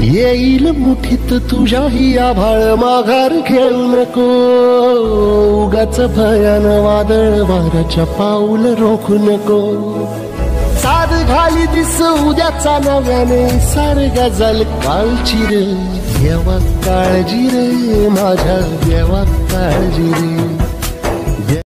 येईल मुठीत तुझ्याही आभाळ माघार घेऊ नको उगाच भयान वादळ वाऱ्याच्या पाऊल रोखू नको साध घाली दिस उद्याचा नव्याने सारे गजल कालची रे देवा काळजी रे माझ्या देवा काळजी रे